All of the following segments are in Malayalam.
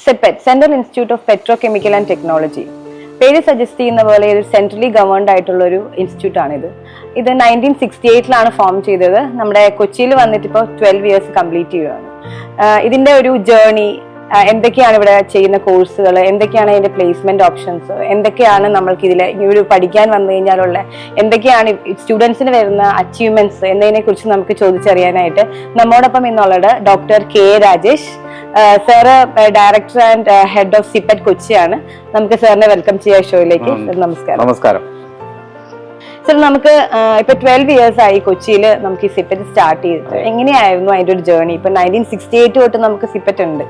സെപ്പറ്റ് central institute of petrochemical and technology. പേര് സജസ്റ്റ് ചെയ്യുന്ന പോലെ ഒരു സെൻട്രലി ഗവേൺഡ് ആയിട്ടുള്ള ഒരു ഇൻസ്റ്റിറ്റ്യൂട്ട് ആണിത്. ഇത് 1968 ഫോം ചെയ്തത്. നമ്മുടെ കൊച്ചിയിൽ വന്നിട്ട് ഇപ്പോൾ 12 ഇയേഴ്സ് കംപ്ലീറ്റ് ചെയ്യുകയാണ്. ഇതിന്റെ ഒരു ജേർണി, എന്തൊക്കെയാണ് ഇവിടെ ചെയ്യുന്ന കോഴ്സുകൾ, എന്തൊക്കെയാണ് അതിന്റെ പ്ലേസ്മെന്റ് ഓപ്ഷൻസ്, എന്തൊക്കെയാണ് നമ്മൾക്ക് ഇതിൽ ഈ ഒരു പഠിക്കാൻ വന്നു കഴിഞ്ഞാലുള്ള എന്തൊക്കെയാണ് സ്റ്റുഡൻസിന് വരുന്ന അച്ചീവ്മെന്റ്സ് എന്നതിനെ കുറിച്ച് നമുക്ക് ചോദിച്ചറിയാനായിട്ട് നമ്മോടൊപ്പം ഇന്നുള്ളത് doctor K Rajesh sir, director and head of CIPET കൊച്ചിയാണ്. നമുക്ക് സാറിനെ വെൽക്കം ചെയ്യാം ഷോയിലേക്ക്. നമസ്കാരം. നമസ്കാരം സർ. നമുക്ക് ഇപ്പൊ 12 ഇയേഴ്സ് ആയി കൊച്ചിയിൽ നമുക്ക് ഈ സിപ്പറ്റ് സ്റ്റാർട്ട് ചെയ്തിട്ട്. എങ്ങനെയായിരുന്നു അതിന്റെ ഒരു ജേർണി? ഇപ്പൊ 1968 തൊട്ട് നമുക്ക് സിപ്പറ്റ് ഉണ്ട്.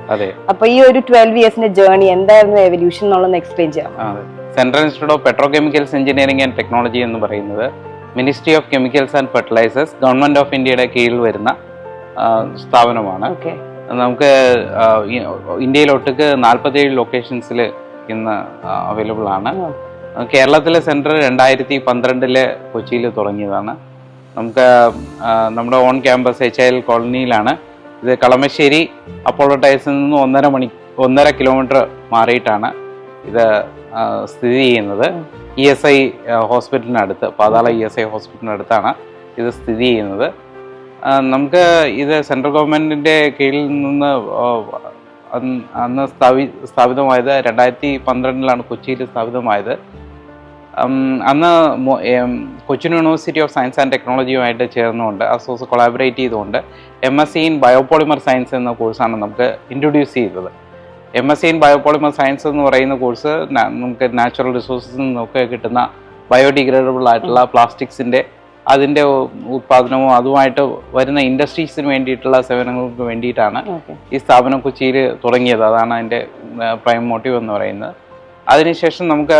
അപ്പൊ ഈ ഒരു 12 ഇയേഴ്സിന്റെ ജേർണി എന്തായിരുന്നു, എവല്യൂഷൻ എന്നുള്ളത് എക്സ്പ്ലെയിൻ ചെയ്യാം. Central institute of petrochemicals engineering and technology എന്ന് പറയുന്നത് ministry of chemicals and fertilizers, government of ഇന്ത്യയുടെ കീഴിൽ വരുന്ന സ്ഥാപനമാണ്. നമുക്ക് ഇന്ത്യയിൽ ഒട്ടുക്ക് 47 ലൊക്കേഷൻസിൽ ഇന്ന് അവൈലബിൾ ആണ്. കേരളത്തിലെ സെന്റർ 2012 കൊച്ചിയിൽ തുടങ്ങിയതാണ്. നമുക്ക് നമ്മുടെ ഓൺ ക്യാമ്പസ് HIL കോളനിയിലാണ്. ഇത് കളമശ്ശേരി അപ്പോളോ ടയർസിൽ നിന്ന് 1.5 കിലോമീറ്റർ മാറിയിട്ടാണ് ഇത് സ്ഥിതി ചെയ്യുന്നത്. ESI ഹോസ്പിറ്റലിനടുത്ത്, പാതാള ESI ഹോസ്പിറ്റലിനടുത്താണ് ഇത് സ്ഥിതി ചെയ്യുന്നത്. നമുക്ക് ഇത് സെൻട്രൽ ഗവൺമെന്റിന്റെ കീഴിൽ നിന്ന് അന്ന് സ്ഥാപിതമായത് 2012 കൊച്ചിയിൽ സ്ഥാപിതമായത്. അന്ന് Cochin university of science and ടെക്നോളജിയുമായിട്ട് ചേർന്നുകൊണ്ട് കൊളാബറേറ്റ് ചെയ്തുകൊണ്ട് MSc ഇൻ ബയോപോളിമർ സയൻസ് എന്ന കോഴ്സാണ് നമുക്ക് ഇൻട്രൊഡ്യൂസ് ചെയ്തത്. MSc ഇൻ ബയോപോളിമർ സയൻസ് എന്ന് പറയുന്ന കോഴ്സ് നമുക്ക് നാച്ചുറൽ റിസോഴ്സസിൽ നിന്നൊക്കെ കിട്ടുന്ന ബയോഡിഗ്രേഡബിൾ ആയിട്ടുള്ള പ്ലാസ്റ്റിക്സിന്റെ അതിന്റെ ഉത്പാദനവും അതുമായിട്ട് വരുന്ന ഇൻഡസ്ട്രീസിന് വേണ്ടിയിട്ടുള്ള സേവനങ്ങൾക്ക് വേണ്ടിയിട്ടാണ് ഈ സ്ഥാപനം കൊച്ചിയിൽ തുടങ്ങിയത്. അതാണ് അതിന്റെ പ്രൈം മോട്ടീവ് എന്ന് പറയുന്നത്. അതിനുശേഷം നമുക്ക്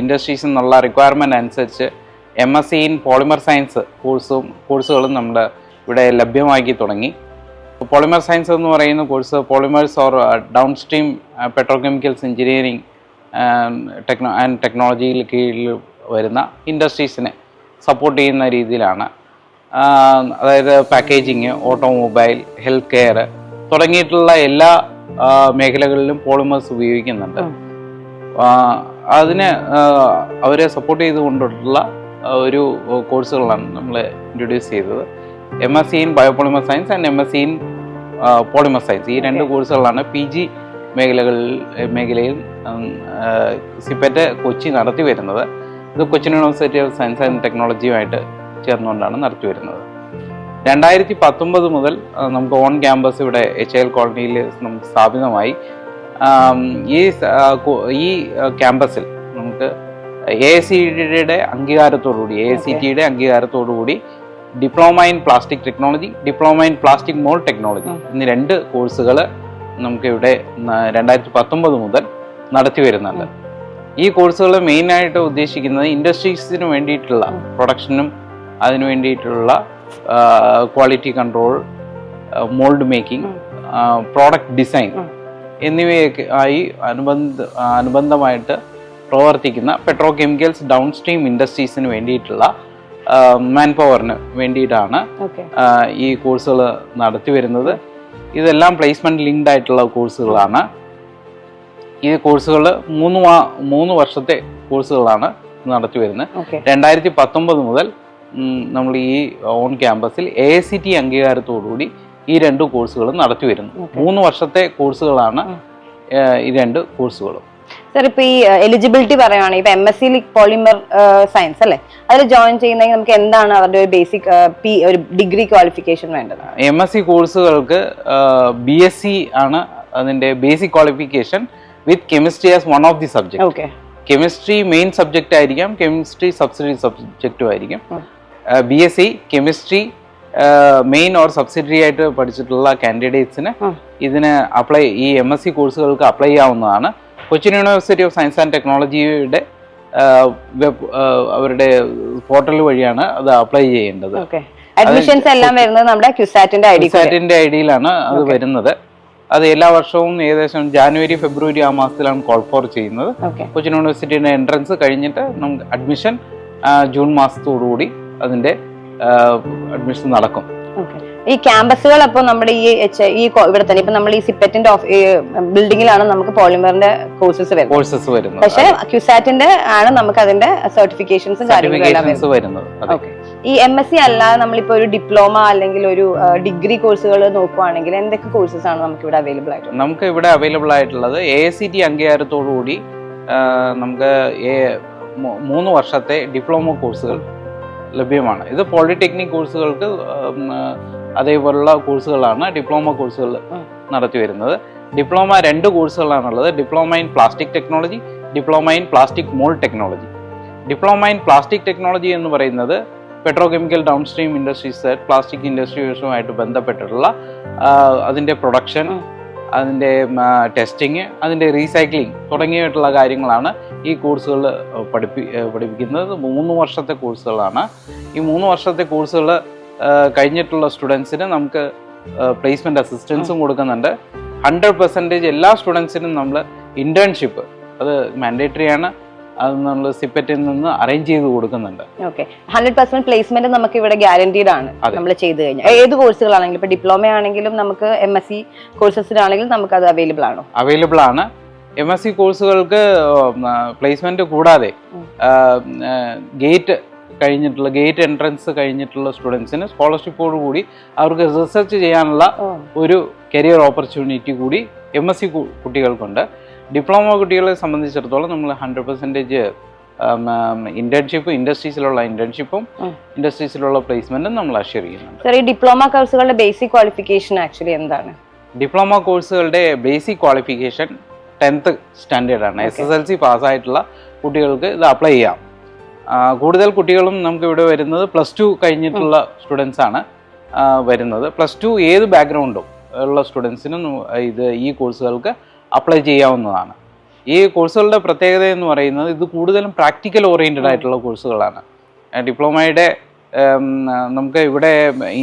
ഇൻഡസ്ട്രീസിൽ നിന്നുള്ള റിക്വയർമെന്റ് അനുസരിച്ച് MSc ഇൻ പോളിമർ സയൻസ് കോഴ്സുകളും നമ്മൾ ഇവിടെ ലഭ്യമാക്കി തുടങ്ങി. പോളിമർ സയൻസ് എന്ന് പറയുന്ന course polymers or down stream petrochemicals engineering and ടെക്നോളജിയിൽ കീഴിൽ വരുന്ന ഇൻഡസ്ട്രീസിനെ സപ്പോർട്ട് ചെയ്യുന്ന രീതിയിലാണ്. അതായത് പാക്കേജിങ്, ഓട്ടോമൊബൈൽ, ഹെൽത്ത് കെയർ തുടങ്ങിയിട്ടുള്ള എല്ലാ മേഖലകളിലും പോളിമേഴ്സ് ഉപയോഗിക്കുന്നുണ്ട്. അതിനെ അവരെ സപ്പോർട്ട് ചെയ്തുകൊണ്ടുള്ള ഒരു കോഴ്സുകളാണ് നമ്മൾ ഇൻട്രൊഡ്യൂസ് ചെയ്തത്. MSc in biopolymer science and MSc in polymer science, ഈ 2 കോഴ്സുകളാണ് PG മേഖലയിൽ സിപ്പറ്റ് കൊച്ചി നടത്തി വരുന്നത്. ഇത് Cochin university of science and ടെക്നോളജിയുമായിട്ട് ചേർന്നുകൊണ്ടാണ് നടത്തി വരുന്നത്. 2019 മുതൽ നമുക്ക് ഓൺ ക്യാമ്പസ് ഇവിടെ HIL കോളനിയിൽ നമുക്ക് സ്ഥാപിതമായി. ഈ ക്യാമ്പസിൽ നമുക്ക് AICTEയുടെ അംഗീകാരത്തോടുകൂടി diploma in plastic technology, diploma in plastic mould technology എന്നീ 2 കോഴ്സുകൾ നമുക്ക് ഇവിടെ 2019 മുതൽ നടത്തി വരുന്നുണ്ട്. ഈ കോഴ്സുകൾ മെയിനായിട്ട് ഉദ്ദേശിക്കുന്നത് ഇൻഡസ്ട്രീസിന് വേണ്ടിയിട്ടുള്ള പ്രൊഡക്ഷനും അതിനു വേണ്ടിയിട്ടുള്ള quality control, mould making, product design എന്നിവയൊക്കെ ആയി അനുബന്ധമായിട്ട് പ്രവർത്തിക്കുന്ന പെട്രോകെമിക്കൽസ് ഡൗൺ സ്ട്രീം ഇൻഡസ്ട്രീസിന് വേണ്ടിയിട്ടുള്ള മാൻ പവറിന് വേണ്ടിയിട്ടാണ് ഈ കോഴ്സുകൾ നടത്തി വരുന്നത്. ഇതെല്ലാം പ്ലേസ്മെന്റ് ലിങ്ക്ഡ് ആയിട്ടുള്ള കോഴ്സുകളാണ്. ഈ കോഴ്സുകൾ 3 വർഷത്തെ കോഴ്സുകളാണ് നടത്തി വരുന്നത്. 2019 മുതൽ നമ്മൾ ഈ ഓൺ ക്യാമ്പസിൽ AICTE അംഗീകാരത്തോടുകൂടി ഈ 2 കോഴ്സുകളും നടത്തി വരുന്നു. 3 വർഷത്തെ കോഴ്സുകളാണ് ഈ 2 കോഴ്സുകളും. സർ, ഇപ്പൊ ഈ എലിജിബിലിറ്റി പറയുകയാണെങ്കിൽ ഇപ്പൊ MSc പോളിമർ സയൻസ് അല്ലെ, അതിൽ ജോയിൻ ചെയ്യുന്നെങ്കിൽ നമുക്ക് എന്താണ് അവരുടെ ഒരു ബേസിക് ഒരു ഡിഗ്രി ക്വാളിഫിക്കേഷൻ വേണ്ടത്? MSc കോഴ്സുകൾക്ക് BSc ആണ് അതിന്റെ basic qualification with chemistry as one of the subject. Chemistry main subject ആയിരിക്കാം, കെമിസ്ട്രി സബ്സിഡറി സബ്ജക്റ്റും ആയിരിക്കും. BSc chemistry main or subsidiary ആയിട്ട് പഠിച്ചിട്ടുള്ള കാൻഡിഡേറ്റ്സിന് ഇതിന് ഈ MSc കോഴ്സുകൾക്ക് അപ്ലൈ ചെയ്യാവുന്നതാണ്. Cochin university of science and ടെക്നോളജിയുടെ അവരുടെ പോർട്ടൽ വഴിയാണ് അത് അപ്ലൈ ചെയ്യേണ്ടത്. അഡ്മിഷൻസ് എല്ലാം വരുന്നത് നമ്മുടെ ക്യുസാറ്റിന്റെ ഐഡിയിലാണ് അത് വരുന്നത്. അത് എല്ലാ വർഷവും ഏകദേശം ജാനുവരി, ഫെബ്രുവരി ആ മാസത്തിലാണ് കോൾ ഫോർ ചെയ്യുന്നത്. കൊച്ചിൻ യൂണിവേഴ്സിറ്റിയുടെ എൻട്രൻസ് കഴിഞ്ഞിട്ട് നമുക്ക് അഡ്മിഷൻ ജൂൺ മാസത്തോടുകൂടി അതിന്റെ അഡ്മിഷൻ നടക്കും. ഈ ക്യാമ്പസുകൾ അപ്പോൾ നമ്മുടെ ഈ ഇവിടെ തന്നെ ഇപ്പൊ നമ്മൾ ഈ സിപ്പറ്റിന്റെ ബിൽഡിങ്ങിലാണ് നമുക്ക് പോളിമറിന്റെ കോഴ്സസ് വരുന്നത്. പക്ഷെ ക്യുസാറ്റിന്റെ ആണ് നമുക്ക് അതിന്റെ സർട്ടിഫിക്കേഷൻസും കാര്യങ്ങളും വരുന്നത്. ഈ MSc അല്ലാതെ നമ്മളിപ്പോ ഒരു ഡിപ്ലോമ അല്ലെങ്കിൽ ഒരു ഡിഗ്രി കോഴ്സുകൾ നോക്കുവാണെങ്കിൽ എന്തൊക്കെ കോഴ്സസ് ആണ് നമുക്ക് ഇവിടെ അവൈലബിൾ ആയിട്ടുള്ളത്? നമുക്ക് ഇവിടെ അവൈലബിൾ ആയിട്ടുള്ളത് AICTE അംഗീകാരത്തോടുകൂടി നമുക്ക് 3 വർഷത്തെ ഡിപ്ലോമ കോഴ്സുകൾ ലഭ്യമാണ്. ഇത് പോളിടെക്നിക് കോഴ്സുകൾക്ക് അതേപോലുള്ള കോഴ്സുകളാണ് ഡിപ്ലോമ കോഴ്സുകൾ നടത്തി വരുന്നത്. ഡിപ്ലോമ 2 കോഴ്സുകളാണുള്ളത്. Diploma in plastic technology, diploma in plastic mould technology. Diploma in plastic technology എന്ന് പറയുന്നത് petrochemical downstream industries, plastic ഇൻഡസ്ട്രീസുമായിട്ട് ബന്ധപ്പെട്ടിട്ടുള്ള അതിൻ്റെ പ്രൊഡക്ഷൻ, അതിൻ്റെ ടെസ്റ്റിങ്, അതിൻ്റെ റീസൈക്ലിംഗ് തുടങ്ങിയിട്ടുള്ള കാര്യങ്ങളാണ് ഈ കോഴ്സുകൾ പഠിപ്പിക്കുന്നത്. 3 വർഷത്തെ കോഴ്സുകളാണ്. ഈ 3 വർഷത്തെ കോഴ്സുകൾ കഴിഞ്ഞിട്ടുള്ള സ്റ്റുഡൻസിന് നമുക്ക് പ്ലേസ്മെന്റ് അസിസ്റ്റൻസും കൊടുക്കുന്നുണ്ട്. 100% എല്ലാ സ്റ്റുഡൻസിനും നമ്മൾ ഇന്റേൺഷിപ്പ് അത് മാൻഡേറ്ററി ആണ്. അത് നമ്മൾ സിപ്പറ്റിൽ നിന്ന് അറേഞ്ച് ചെയ്ത് കൊടുക്കുന്നുണ്ട്. 100% പ്ലേസ്മെന്റ് നമുക്ക് ഇവിടെ ഗ്യാരണ്ടീഡ് ആണ് നമ്മൾ ചെയ്ത് കഴിഞ്ഞാൽ. ഏത് കോഴ്സുകളാണെങ്കിലും ഇപ്പൊ ഡിപ്ലോമ ആണെങ്കിലും നമുക്ക് MSc കോഴ്സസിനാണെങ്കിലും നമുക്ക് അത് അവൈലബിൾ ആണോ? അവൈലബിൾ ആണ്. MSc കോഴ്സുകൾക്ക് പ്ലേസ്മെന്റ് കൂടാതെ ഗേറ്റ് എൻട്രൻസ് കഴിഞ്ഞിട്ടുള്ള സ്റ്റുഡൻസിന് സ്കോളർഷിപ്പോട് കൂടി അവർക്ക് റിസർച്ച് ചെയ്യാനുള്ള ഒരു കരിയർ ഓപ്പർച്യൂണിറ്റി കൂടി MSc കുട്ടികൾക്കുണ്ട്. ഡിപ്ലോമ കുട്ടികളെ സംബന്ധിച്ചിടത്തോളം നമ്മൾ 100% ഇന്റേൺഷിപ്പ്, ഇൻഡസ്ട്രീസിലുള്ള ഇന്റേൺഷിപ്പും ഇൻഡസ്ട്രീസിലുള്ള പ്ലേസ്മെന്റും നമ്മൾ അഷ്യൂർ ചെയ്യുന്നുണ്ട്. ഈ ഡിപ്ലോമ കോഴ്സുകളുടെ ബേസിക് ക്വാളിഫിക്കേഷൻ ആക്ച്വലി എന്താണ്? ഡിപ്ലോമ കോഴ്സുകളുടെ ബേസിക് ക്വാളിഫിക്കേഷൻ 10th സ്റ്റാൻഡേർഡ് ആണ്. SSLC പാസ്സായിട്ടുള്ള കുട്ടികൾക്ക് ഇത് അപ്ലൈ ചെയ്യാം. കൂടുതൽ കുട്ടികളും നമുക്ക് ഇവിടെ വരുന്നത് +2 കഴിഞ്ഞിട്ടുള്ള സ്റ്റുഡൻസ് ആണ് വരുന്നത്. +2 ഏത് ബാക്ക്ഗ്രൗണ്ടും ഉള്ള സ്റ്റുഡൻസിനും ഈ കോഴ്സുകൾക്ക് അപ്ലൈ ചെയ്യാവുന്നതാണ്. ഈ കോഴ്സുകളുടെ പ്രത്യേകത എന്ന് പറയുന്നത് ഇത് കൂടുതലും പ്രാക്ടിക്കൽ ഓറിയന്റഡ് ആയിട്ടുള്ള കോഴ്സുകളാണ്. ഡിപ്ലോമയുടെ നമുക്ക് ഇവിടെ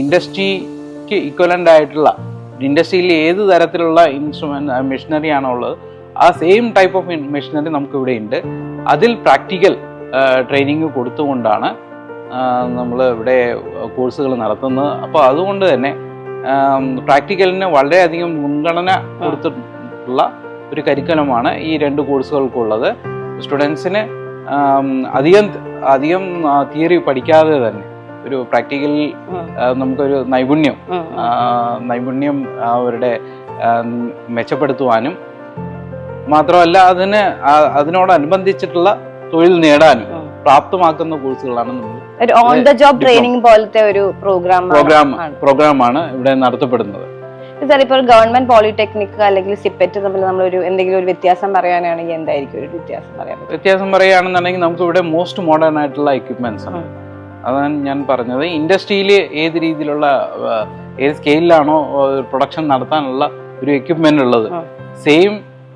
ഇൻഡസ്ട്രിക്ക് ഇക്വലൻ്റ് ആയിട്ടുള്ള ഇൻഡസ്ട്രിയിൽ ഏത് തരത്തിലുള്ള മെഷീനറി ആണോ ഉള്ളത് ആ സെയിം ടൈപ്പ് ഓഫ് മെഷീനറി നമുക്ക് ഇവിടെ ഉണ്ട്. അതിൽ പ്രാക്ടിക്കൽ ട്രെയിനിങ് കൊടുത്തുകൊണ്ടാണ് നമ്മൾ ഇവിടെ കോഴ്സുകൾ നടത്തുന്നത്. അപ്പോൾ അതുകൊണ്ട് തന്നെ പ്രാക്ടിക്കലിന് വളരെയധികം മുൻഗണന കൊടുത്തിട്ടുള്ള ഒരു കരിക്കുലമാണ് ഈ 2 കോഴ്സുകൾക്കുള്ളത്. സ്റ്റുഡൻസിന് അധികം തിയറി പഠിക്കാതെ തന്നെ ഒരു പ്രാക്ടിക്കൽ നമുക്കൊരു നൈപുണ്യം അവരുടെ മെച്ചപ്പെടുത്തുവാനും മാത്രമല്ല അതിനോടനുബന്ധിച്ചിട്ടുള്ള തൊഴിൽ നേടാനും പ്രാപ്തമാക്കുന്ന കോഴ്സുകളാണ് നമ്മൾ ഓൺ ദ ജോബ് ട്രെയിനിങ് പോലത്തെ ഒരു പ്രോഗ്രാമാണ് ഇവിടെ നടത്തപ്പെടുന്നത്. സാർ, ഇപ്പോൾ ഗവൺമെന്റ് പോളിടെക്നിക് അല്ലെങ്കിൽ സിപ്പറ്റ് തമ്മിൽ നമ്മൾ എന്തെങ്കിലും ഒരു വ്യത്യാസം പറയാനാണെങ്കിൽ എന്തായിരിക്കും ഒരു വ്യത്യാസം പറയുകയാണെന്നുണ്ടെങ്കിൽ നമുക്ക് ഇവിടെ മോസ്റ്റ് മോഡേൺ ആയിട്ടുള്ള എക്യുപ്മെന്റ്സ് ആണ്. അതാണ് ഞാൻ പറഞ്ഞത്. ഇൻഡസ്ട്രിയിൽ ഏത് രീതിയിലുള്ള ഏത് സ്കെയിലാണോ പ്രൊഡക്ഷൻ നടത്താനുള്ള ഒരു എക്യുപ്മെന്റ് ഉള്ളത് സെയിം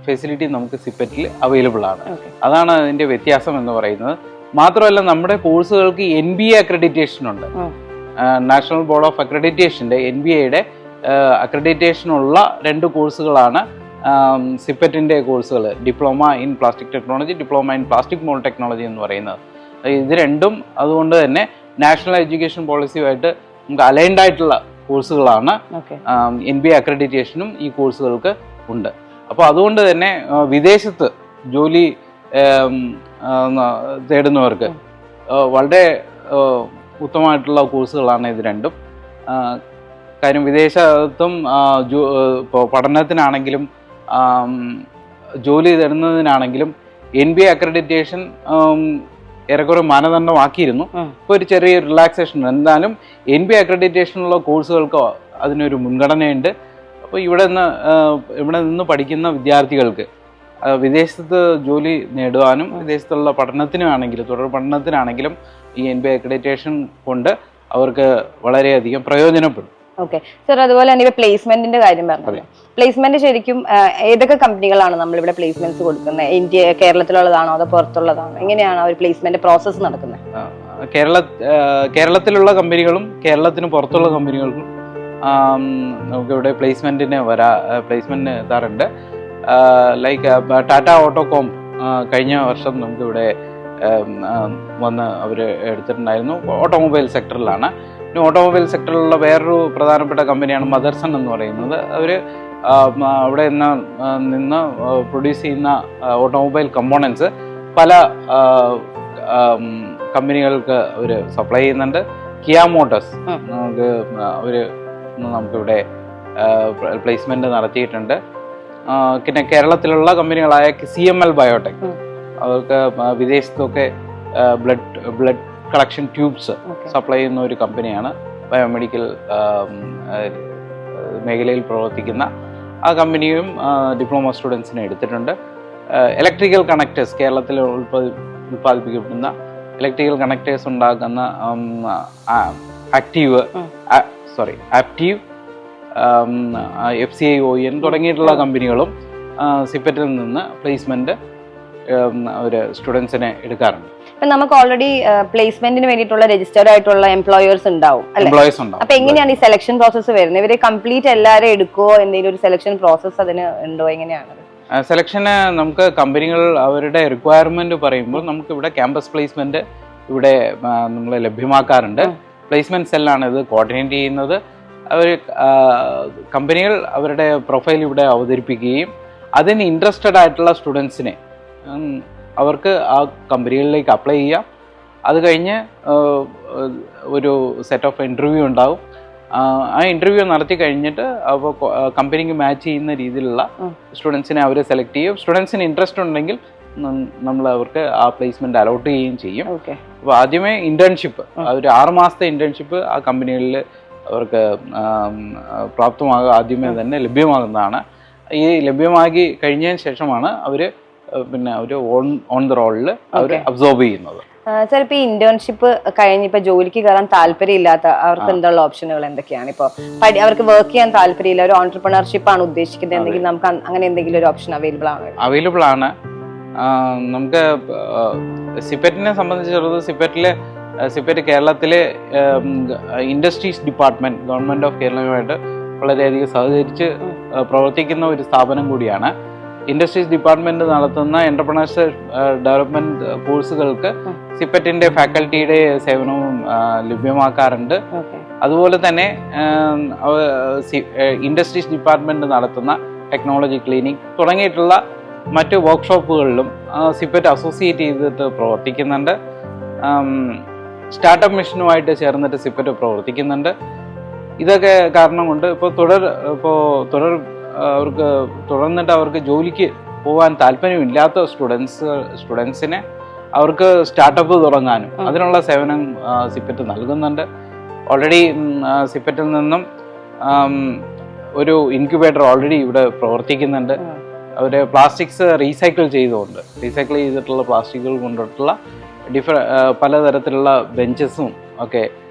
ഫെസിലിറ്റി നമുക്ക് സിപ്പറ്റിൽ അവൈലബിൾ ആണ്. അതാണ് അതിന്റെ വ്യത്യാസം എന്ന് പറയുന്നത്. മാത്രമല്ല നമ്മുടെ കോഴ്സുകൾക്ക് NBA അക്രഡിറ്റേഷൻ ഉണ്ട്. നാഷണൽ ബോർഡ് ഓഫ് അക്രഡിറ്റേഷന്റെ NBAയുടെ അക്രഡിറ്റേഷനുള്ള 2 കോഴ്സുകളാണ് സിപ്പറ്റിന്റെ കോഴ്സുകൾ. Diploma in plastic technology, diploma in plastic mould technology എന്ന് പറയുന്നത്. ഇത് രണ്ടും അതുകൊണ്ട് തന്നെ നാഷണൽ എഡ്യൂക്കേഷൻ പോളിസിയുമായിട്ട് നമുക്ക് അലൈൻഡ് ആയിട്ടുള്ള കോഴ്സുകളാണ്. NBA അക്രഡിറ്റേഷനും ഈ കോഴ്സുകൾക്ക് ഉണ്ട്. അപ്പോൾ അതുകൊണ്ട് തന്നെ വിദേശത്ത് ജോലി തേടുന്നവർക്ക് വളരെ ഉത്തമമായിട്ടുള്ള കോഴ്സുകളാണ് ഇത് രണ്ടും. കാര്യം വിദേശത്തും പഠനത്തിനാണെങ്കിലും ജോലി തരുന്നതിനാണെങ്കിലും NBA അക്രഡിറ്റേഷൻ ഏറെക്കുറെ മാനദണ്ഡമാക്കിയിരുന്നു. ഇപ്പോൾ ഒരു ചെറിയ റിലാക്സേഷൻ. എന്തായാലും NBA അക്രഡിറ്റേഷനുള്ള കോഴ്സുകൾക്ക് അതിനൊരു മുൻഗണനയുണ്ട്. അപ്പോൾ ഇവിടെ നിന്ന് പഠിക്കുന്ന വിദ്യാർത്ഥികൾക്ക് വിദേശത്ത് ജോലി നേടുവാനും വിദേശത്തുള്ള പഠനത്തിനാണെങ്കിലും തുടർ പഠനത്തിനാണെങ്കിലും ഈ NBA അക്രഡിറ്റേഷൻ കൊണ്ട് അവർക്ക് വളരെയധികം പ്രയോജനപ്പെടും. ഓക്കെ സർ, അതുപോലെ തന്നെ പ്ലേസ്മെന്റിന്റെ കാര്യം പറഞ്ഞു. പ്ലേസ്മെന്റ് ശരിക്കും ഏതൊക്കെ കമ്പനികളാണ് നമ്മളിവിടെ പ്ലേസ്മെന്റ്സ് കൊടുക്കുന്നത്? കേരളത്തിലുള്ളതാണോ അതോ പുറത്തുള്ളതാണോ? എങ്ങനെയാണ് ഒരു പ്ലേസ്മെന്റ് പ്രോസസ്സ് നടക്കുന്നത്? കേരളത്തിലുള്ള കമ്പനികളും കേരളത്തിന് പുറത്തുള്ള കമ്പനികൾക്കും നമുക്കിവിടെ പ്ലേസ്മെന്റിന് എത്താറുണ്ട്. ലൈക്ക് ടാറ്റ ഓട്ടോകോം കഴിഞ്ഞ വർഷം നമുക്കിവിടെ വന്ന് അവർ എടുത്തിട്ടുണ്ടായിരുന്നു. ഓട്ടോമൊബൈൽ സെക്ടറിലാണ്. പിന്നെ ഓട്ടോമൊബൈൽ സെക്ടറിലുള്ള വേറൊരു പ്രധാനപ്പെട്ട കമ്പനിയാണ് മദർസൺ എന്ന് പറയുന്നത്. അവർ അവിടെ നിന്ന് പ്രൊഡ്യൂസ് ചെയ്യുന്ന ഓട്ടോമൊബൈൽ കമ്പോണൻസ് പല കമ്പനികൾക്ക് അവർ സപ്ലൈ ചെയ്യുന്നുണ്ട്. കിയ മോട്ടോഴ്സ് നമുക്കിവിടെ പ്ലേസ്മെന്റ് നടത്തിയിട്ടുണ്ട്. പിന്നെ കേരളത്തിലുള്ള കമ്പനികളായ CML ബയോടെക്, അവർക്ക് വിദേശത്തൊക്കെ ബ്ലഡ് കളക്ഷൻ ട്യൂബ്സ് സപ്ലൈ ചെയ്യുന്ന ഒരു കമ്പനിയാണ്. ബയോമെഡിക്കൽ മേഖലയിൽ പ്രവർത്തിക്കുന്ന ആ കമ്പനിയും ഡിപ്ലോമ സ്റ്റുഡൻസിനെ എടുത്തിട്ടുണ്ട്. ഇലക്ട്രിക്കൽ കണക്ടേഴ്സ്, കേരളത്തിൽ ഉൽപ്പാദിപ്പിക്കപ്പെടുന്ന ഇലക്ട്രിക്കൽ കണക്ടേഴ്സ് ഉണ്ടാക്കുന്ന ആപ്റ്റീവ് FCI OEN തുടങ്ങിയിട്ടുള്ള കമ്പനികളും സിപ്പറ്റിൽ നിന്ന് പ്ലേസ്മെന്റ് ഒരു സ്റ്റുഡൻസിനെ എടുക്കാറുണ്ട്. നമുക്ക് ഓൾറെഡി പ്ലേസ്മെന്റിന് വേണ്ടിയിട്ടുള്ള രജിസ്റ്റേർഡ് ആയിട്ടുള്ള എംപ്ലോയേഴ്സ് ഉണ്ടാവും. അപ്പൊ എങ്ങനെയാണ് ഈ സെലക്ഷൻ പ്രോസസ്സ് വരുന്നത്? ഇവര് കംപ്ലീറ്റ് എല്ലാവരും എടുക്കുവോ? എന്തെങ്കിലും ഒരു സെലക്ഷൻ പ്രോസസ്സ് അതിന് ഉണ്ടോ? എങ്ങനെയാണ് സെലക്ഷന്? നമുക്ക് കമ്പനികൾ അവരുടെ റിക്വയർമെന്റ് പറയുമ്പോൾ നമുക്ക് ഇവിടെ ക്യാമ്പസ് പ്ലേസ്മെന്റ് ഇവിടെ നമ്മൾ ലഭ്യമാക്കാറുണ്ട്. പ്ലേസ്മെന്റ് സെല്ലാണ് ഇത് കോർഡിനേറ്റ് ചെയ്യുന്നത്. അവർ കമ്പനികൾ അവരുടെ പ്രൊഫൈൽ ഇവിടെ അവതരിപ്പിക്കുകയും അതിന് ഇൻട്രസ്റ്റഡ് ആയിട്ടുള്ള സ്റ്റുഡൻസിനെ അവർക്ക് ആ കമ്പനികളിലേക്ക് അപ്ലൈ ചെയ്യാം. അത് കഴിഞ്ഞ് ഒരു സെറ്റ് ഓഫ് ഇൻ്റർവ്യൂ ഉണ്ടാവും. ആ ഇൻ്റർവ്യൂ നടത്തി കഴിഞ്ഞിട്ട് അപ്പോൾ കമ്പനിക്ക് മാച്ച് ചെയ്യുന്ന രീതിയിലുള്ള സ്റ്റുഡൻസിനെ അവർ സെലക്ട് ചെയ്യും. സ്റ്റുഡൻസിന് ഇൻട്രസ്റ്റ് ഉണ്ടെങ്കിൽ നമ്മൾ അവർക്ക് ആ പ്ലേസ്മെന്റ് അലോട്ട് ചെയ്യുകയും ചെയ്യും. അപ്പോൾ ആദ്യമേ ഇന്റേൺഷിപ്പ്, ഒരു 6 മാസത്തെ ഇന്റേൺഷിപ്പ് ആ കമ്പനികളിൽ അവർക്ക് പ്രാപ്തമാകുക ആദ്യമേ തന്നെ ലഭ്യമാകുന്നതാണ്. ഈ ലഭ്യമാക്കി കഴിഞ്ഞതിന് ശേഷമാണ് അവർ പിന്നെ ഒരു ഓൺ ദ റോളിൽ അവർ അബ്സോർബ് ചെയ്യുന്നത്. സാർ, ഇപ്പൊ ഇന്റേൺഷിപ്പ് കഴിഞ്ഞ് ഇപ്പൊ ജോലിക്ക് കയറാൻ താല്പര്യമില്ലാത്ത അവർക്ക് എന്നുള്ള ഓപ്ഷനുകൾ എന്തൊക്കെയാണ്? ഇപ്പൊ അവർക്ക് വർക്ക് ചെയ്യാൻ താല്പര്യമില്ല, ഒരു ഓൺട്രപ്രണർഷിപ്പ് ആണ് ഉദ്ദേശിക്കുന്നത് എന്നെങ്കിൽ നമുക്ക് അങ്ങനെ എന്തെങ്കിലും ഒരു ഓപ്ഷൻ അവൈലബിൾ ആണ്. നമുക്ക് സിപ്പറ്റിനെ സംബന്ധിച്ചിടത്തോളം സിപ്പറ്റ് കേരളത്തിലെ ഇൻഡസ്ട്രീസ് ഡിപ്പാർട്ട്മെന്റ്, ഗവൺമെന്റ് ഓഫ് കേരളയുമായിട്ട് വളരെയധികം സഹകരിച്ച് പ്രവർത്തിക്കുന്ന ഒരു സ്ഥാപനം കൂടിയാണ്. ഇൻഡസ്ട്രീസ് ഡിപ്പാർട്ട്മെന്റ് നടത്തുന്ന എന്റർപ്രണർഷിപ്പ് ഡെവലപ്മെന്റ് കോഴ്സുകൾക്ക് സിപ്പറ്റിന്റെ ഫാക്കൽറ്റിയുടെ സേവനവും ലഭ്യമാക്കാറുണ്ട്. അതുപോലെ തന്നെ ഇൻഡസ്ട്രീസ് ഡിപ്പാർട്ട്മെന്റ് നടത്തുന്ന ടെക്നോളജി ക്ലിനിക് തുടങ്ങിയിട്ടുള്ള മറ്റ് വർക്ക്ഷോപ്പുകളിലും സിപ്പറ്റ് അസോസിയേറ്റ് ചെയ്തിട്ട് പ്രവർത്തിക്കുന്നുണ്ട്. സ്റ്റാർട്ടപ്പ് മിഷനുമായിട്ട് ചേർന്നിട്ട് സിപ്പറ്റ് പ്രവർത്തിക്കുന്നുണ്ട്. ഇതൊക്കെ കാരണം കൊണ്ട് അവർക്ക് തുടർന്നിട്ട് അവർക്ക് ജോലിക്ക് പോകാൻ താല്പര്യമില്ലാത്ത സ്റ്റുഡൻസിനെ അവർക്ക് സ്റ്റാർട്ടപ്പ് തുടങ്ങാനും അതിനുള്ള സേവനം സിപ്പറ്റ് നൽകുന്നുണ്ട്. ഓൾറെഡി സിപ്പറ്റിൽ നിന്നും ഒരു ഇൻക്യുബേറ്റർ ഓൾറെഡി ഇവിടെ പ്രവർത്തിക്കുന്നുണ്ട്. അവർ പ്ലാസ്റ്റിക്സ് റീസൈക്കിൾ ചെയ്തിട്ടുള്ള പ്ലാസ്റ്റിക്കുകൾ കൊണ്ടിട്ടുള്ള പലതരത്തിലുള്ള ബെഞ്ചസും ഒക്കെ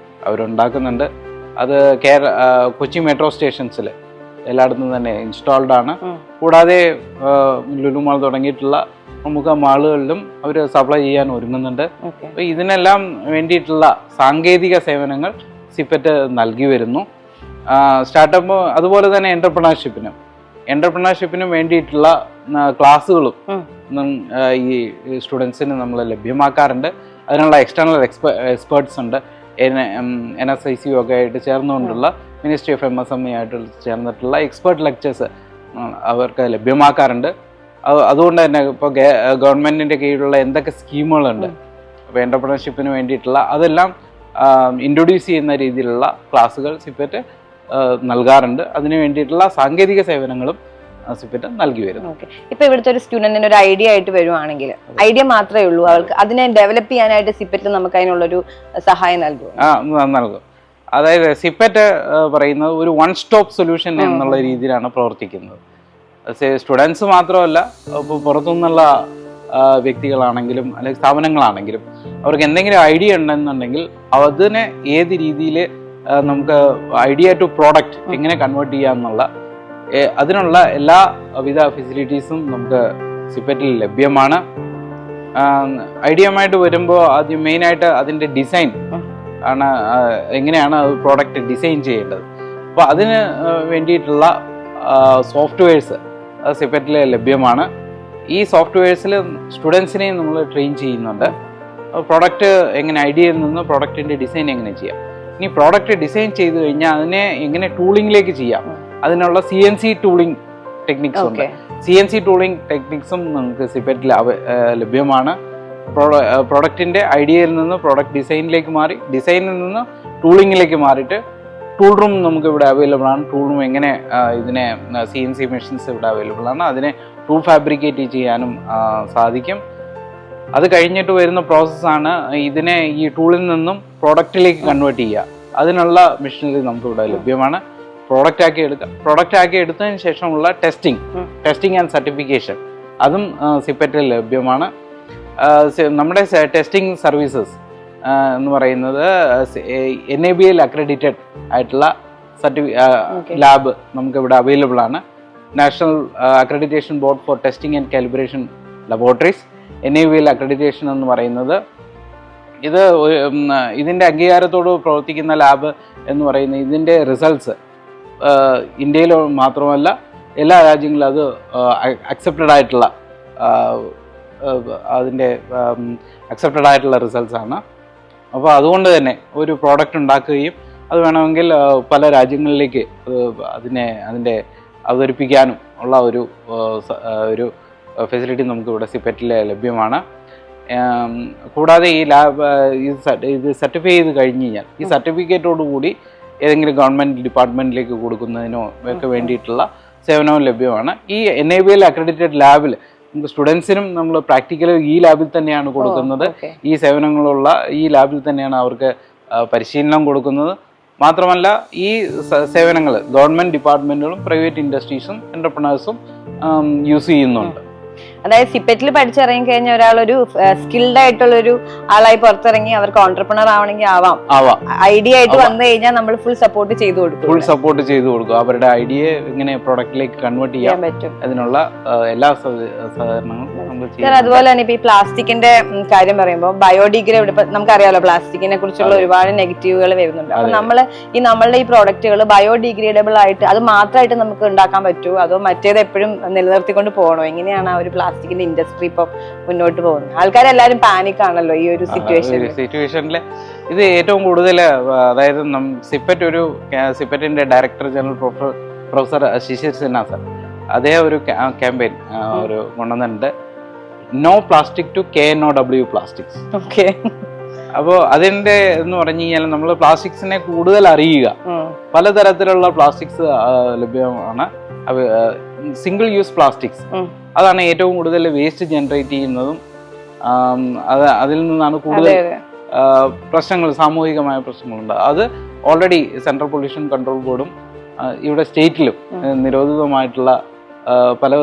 അവരുണ്ടാക്കുന്നുണ്ട്. അത് കൊച്ചി മെട്രോ സ്റ്റേഷൻസിൽ എല്ലായിടത്തും തന്നെ ഇൻസ്റ്റാൾഡ് ആണ്. കൂടാതെ ലുലു മാൾ തുടങ്ങിയിട്ടുള്ള പ്രമുഖ മാളുകളിലും അവർ സപ്ലൈ ചെയ്യാൻ ഒരുങ്ങുന്നുണ്ട്. അപ്പോൾ ഇതിനെല്ലാം വേണ്ടിയിട്ടുള്ള സാങ്കേതിക സേവനങ്ങൾ സിപ്പറ്റ് നൽകി വരുന്നു. സ്റ്റാർട്ടപ്പ് അതുപോലെ തന്നെ എന്റർപ്രണർഷിപ്പിനും വേണ്ടിയിട്ടുള്ള ക്ലാസ്സുകളും ഈ സ്റ്റുഡൻസിന് നമ്മൾ ലഭ്യമാക്കാറുണ്ട്. അതിനുള്ള എക്സ്റ്റേണൽ എക്സ്പേർട്സ് ഉണ്ട്. NSIC ഒക്കെ ആയിട്ട് ചേർന്നുകൊണ്ടുള്ള മിനിസ്ട്രി ഓഫ് MSME ആയിട്ട് ചേർന്നിട്ടുള്ള എക്സ്പേർട്ട് ലെക്ചേഴ്സ് അവർക്ക് ലഭ്യമാക്കാറുണ്ട്. അതുകൊണ്ട് തന്നെ ഇപ്പോൾ ഗവൺമെന്റിന്റെ കീഴിലുള്ള എന്തൊക്കെ സ്കീമുകളുണ്ട്, അപ്പോൾ എന്റർപ്രണർഷിപ്പിന് വേണ്ടിയിട്ടുള്ള അതെല്ലാം ഇൻട്രൊഡ്യൂസ് ചെയ്യുന്ന രീതിയിലുള്ള ക്ലാസ്സുകൾ സിപ്പറ്റ് നൽകാറുണ്ട്. അതിന് വേണ്ടിയിട്ടുള്ള സാങ്കേതിക സേവനങ്ങളും സിപ്പറ്റ് നൽകി വരുന്നു. ഇപ്പൊ ഇവിടുത്തെ ഒരു സ്റ്റുഡന്റിന് ഒരു ഐഡിയ ആയിട്ട് വരുവാണെങ്കിൽ, ഐഡിയ മാത്രമേ ഉള്ളൂ, അവർക്ക് അതിനെ ഡെവലപ്പ് ചെയ്യാനായിട്ട് സിപ്പറ്റ് നമുക്ക് അതിനുള്ളൊരു സഹായം നൽകും. അതായത് സിപ്പറ്റ് പറയുന്നത് ഒരു വൺ സ്റ്റോപ്പ് സൊല്യൂഷൻ എന്നുള്ള രീതിയിലാണ് പ്രവർത്തിക്കുന്നത്. സ്റ്റുഡൻസ് മാത്രമല്ല, ഇപ്പോൾ പുറത്തുനിന്നുള്ള വ്യക്തികളാണെങ്കിലും അല്ലെങ്കിൽ സ്ഥാപനങ്ങളാണെങ്കിലും അവർക്ക് എന്തെങ്കിലും ഐഡിയ ഉണ്ടെന്നുണ്ടെങ്കിൽ അതിനെ ഏത് രീതിയിൽ നമുക്ക് ഐഡിയ ടു പ്രോഡക്റ്റ് എങ്ങനെ കൺവേർട്ട് ചെയ്യാമെന്നുള്ള അതിനുള്ള എല്ലാവിധ ഫെസിലിറ്റീസും നമുക്ക് സിപ്പറ്റിൽ ലഭ്യമാണ്. ഐഡിയയുമായിട്ട് വരുമ്പോൾ ആദ്യം മെയിനായിട്ട് അതിൻ്റെ ഡിസൈൻ ആണ്, എങ്ങനെയാണ് പ്രോഡക്റ്റ് ഡിസൈൻ ചെയ്യേണ്ടത്. അപ്പോൾ അതിന് വേണ്ടിയിട്ടുള്ള സോഫ്റ്റ്വെയർസ് സിപ്പറ്റിൽ ലഭ്യമാണ്. ഈ സോഫ്റ്റ്വെയർസിൽ സ്റ്റുഡൻസിനെയും നമ്മൾ ട്രെയിൻ ചെയ്യുന്നുണ്ട്. പ്രൊഡക്റ്റ് എങ്ങനെ ഐഡിയയിൽ നിന്ന് പ്രൊഡക്റ്റിൻ്റെ ഡിസൈൻ എങ്ങനെ ചെയ്യാം. ഇനി പ്രോഡക്റ്റ് ഡിസൈൻ ചെയ്ത് കഴിഞ്ഞാൽ അതിനെ എങ്ങനെ ടൂളിങ്ങിലേക്ക് ചെയ്യാം, അതിനുള്ള CNC ടൂളിംഗ് ടെക്നിക്സ് ഉണ്ട്. CNC ടൂളിംഗ് ടെക്നിക്സും നമുക്ക് സിപെറ്റിൽ ലഭ്യമാണ്. പ്രോഡക്റ്റിന്റെ ഐഡിയയിൽ നിന്ന് പ്രോഡക്റ്റ് ഡിസൈനിലേക്ക് മാറി, ഡിസൈനിൽ നിന്ന് ടൂളിങ്ങിലേക്ക് മാറിയിട്ട് ടൂൾ റൂം നമുക്ക് ഇവിടെ അവൈലബിൾ ആണ്. ടൂൾ റൂം എങ്ങനെ ഇതിനെ CNC മെഷീൻസ് ഇവിടെ അവൈലബിൾ ആണ്, അതിനെ ടൂൾ ഫാബ്രിക്കേറ്റ് ചെയ്യാനും സാധിക്കും. അത് കഴിഞ്ഞിട്ട് വരുന്ന പ്രോസസ്സാണ് ഇതിനെ ഈ ടൂളിൽ നിന്നും പ്രോഡക്റ്റിലേക്ക് കൺവേർട്ട് ചെയ്യുക. അതിനുള്ള മെഷീനറി നമുക്ക് ഇവിടെ ലഭ്യമാണ്. പ്രോഡക്റ്റ് ആക്കി എടുത്തതിന് ശേഷമുള്ള ടെസ്റ്റിംഗ് ആൻഡ് സർട്ടിഫിക്കേഷൻ അതും സിപെറ്റിൽ ലഭ്യമാണ്. നമ്മുടെ ടെസ്റ്റിംഗ് സർവീസസ് എന്ന് പറയുന്നത് NABL അക്രഡിറ്റഡ് ആയിട്ടുള്ള ലാബ് നമുക്ക് ഇവിടെ അവൈലബിൾ ആണ്. National accreditation board for testing and calibration laboratories, NABL accreditation എന്ന് പറയുന്നത് ഇത് ഇതിൻ്റെ അംഗീകാരത്തോട് പ്രവർത്തിക്കുന്ന ലാബ് എന്ന് പറയുന്നത് ഇതിൻ്റെ റിസൾട്ട്സ് ഇന്ത്യയിൽ മാത്രമല്ല എല്ലാ രാജ്യങ്ങളിലും അത് അക്സെപ്റ്റഡ് ആയിട്ടുള്ള റിസൾട്ട്സ് ആണ്. അപ്പോൾ അതുകൊണ്ട് തന്നെ ഒരു പ്രോഡക്റ്റ് ഉണ്ടാക്കുകയും അത് വേണമെങ്കിൽ പല രാജ്യങ്ങളിലേക്ക് അതിൻ്റെ അവതരിപ്പിക്കാനും ഉള്ള ഒരു ഫെസിലിറ്റി നമുക്ക് ഇവിടെ സിപെറ്റിൽ ലഭ്യമാണ്. കൂടാതെ ഈ ഇത് സർട്ടിഫൈ ചെയ്ത് കഴിഞ്ഞ് കഴിഞ്ഞാൽ ഈ സർട്ടിഫിക്കറ്റോടുകൂടി ഏതെങ്കിലും ഗവൺമെൻറ് ഡിപ്പാർട്ട്മെൻറ്റിലേക്ക് കൊടുക്കുന്നതിനോ ഒക്കെ വേണ്ടിയിട്ടുള്ള സേവനവും ലഭ്യമാണ്. ഈ NABL അക്രഡിറ്റഡ് ലാബിൽ നമുക്ക് സ്റ്റുഡൻസിനും നമ്മൾ പ്രാക്ടിക്കൽ ഈ ലാബിൽ തന്നെയാണ് കൊടുക്കുന്നത്. ഈ സേവനങ്ങളുള്ള ഈ ലാബിൽ തന്നെയാണ് അവർക്ക് പരിശീലനം കൊടുക്കുന്നത്. മാത്രമല്ല ഈ സേവനങ്ങൾ ഗവൺമെൻറ് ഡിപ്പാർട്ട്മെൻറ്റുകളും പ്രൈവറ്റ് ഇൻഡസ്ട്രീസും എൻ്റർപ്രണേഴ്സും യൂസ് ചെയ്യുന്നുണ്ട്. അതായത് സിപെറ്റിൽ പഠിച്ചിറങ്ങി കഴിഞ്ഞ ഒരാളൊരു സ്കിൽഡ് ആയിട്ടുള്ള ഒരു ആളായി പുറത്തിറങ്ങി അവർക്ക് ഓൺട്രപ്രണർ ആവണമെങ്കിൽ ആവാം. ഐഡിയ ആയിട്ട് വന്നു കഴിഞ്ഞാൽ നമ്മൾ ഫുൾ സപ്പോർട്ട് ചെയ്തു കൊടുക്കും. അവരുടെ ഐഡിയ ഇങ്ങനെ പ്രൊഡക്റ്റിലേക്ക് കൺവേർട്ട് ചെയ്യാൻ പറ്റും. അതിനുള്ള എല്ലാ സഹകരണങ്ങളും നമ്മൾ ചെയ്യും. അതുപോലെ തന്നെ ഇപ്പൊ ഈ പ്ലാസ്റ്റിക്കിന്റെ കാര്യം പറയുമ്പോൾ ബയോഡിഗ്രേഡബിൾ നമുക്കറിയാലോ, പ്ലാസ്റ്റിക്കിനെ കുറിച്ചുള്ള ഒരുപാട് നെഗറ്റീവുകൾ വരുന്നുണ്ട്. അപ്പൊ നമ്മളുടെ ഈ പ്രോഡക്റ്റുകൾ ബയോഡിഗ്രേഡബിൾ ആയിട്ട് അത് മാത്രമായിട്ട് നമുക്ക് ഉണ്ടാക്കാൻ പറ്റുമോ, അതോ മറ്റേത് എപ്പോഴും നിലനിർത്തിക്കൊണ്ട് പോകണോ? എങ്ങനെയാണ് ആ ഒരു പ്ലാസ്റ്റിക്കിന്റെ ഇൻഡസ്ട്രി ഇപ്പൊ മുന്നോട്ട് പോകുന്നത്? ആൾക്കാരെല്ലാരും പാനിക് ആണല്ലോ ഈ ഒരു സിറ്റുവേഷനിൽ. ഇത് ഏറ്റവും കൂടുതൽ അതായത് സിപെറ്റിന്റെ director general professor Shishir Sinha sir അദ്ദേഹം ഒരു ക്യാമ്പയിൻ കൊണ്ടുവന്നിട്ടുണ്ട്, no plastic to KNOW plastics. അപ്പോൾ അതിന്റെ എന്ന് പറഞ്ഞു കഴിഞ്ഞാൽ നമ്മൾ പ്ലാസ്റ്റിക്സിനെ കൂടുതൽ അറിയുക. പലതരത്തിലുള്ള പ്ലാസ്റ്റിക്സ് ലഭ്യമാണ്. സിംഗിൾ യൂസ് പ്ലാസ്റ്റിക്സ് അതാണ് ഏറ്റവും കൂടുതൽ വേസ്റ്റ് ജനറേറ്റ് ചെയ്യുന്നതും അതിൽ നിന്നാണ് കൂടുതൽ പ്രശ്നങ്ങൾ, സാമൂഹികമായ പ്രശ്നങ്ങളുണ്ട്. അത് ഓൾറെഡി സെൻട്രൽ പൊല്യൂഷൻ കൺട്രോൾ ബോർഡും ഇവിടെ സ്റ്റേറ്റിലും നിരോധിതമായിട്ടുള്ള പല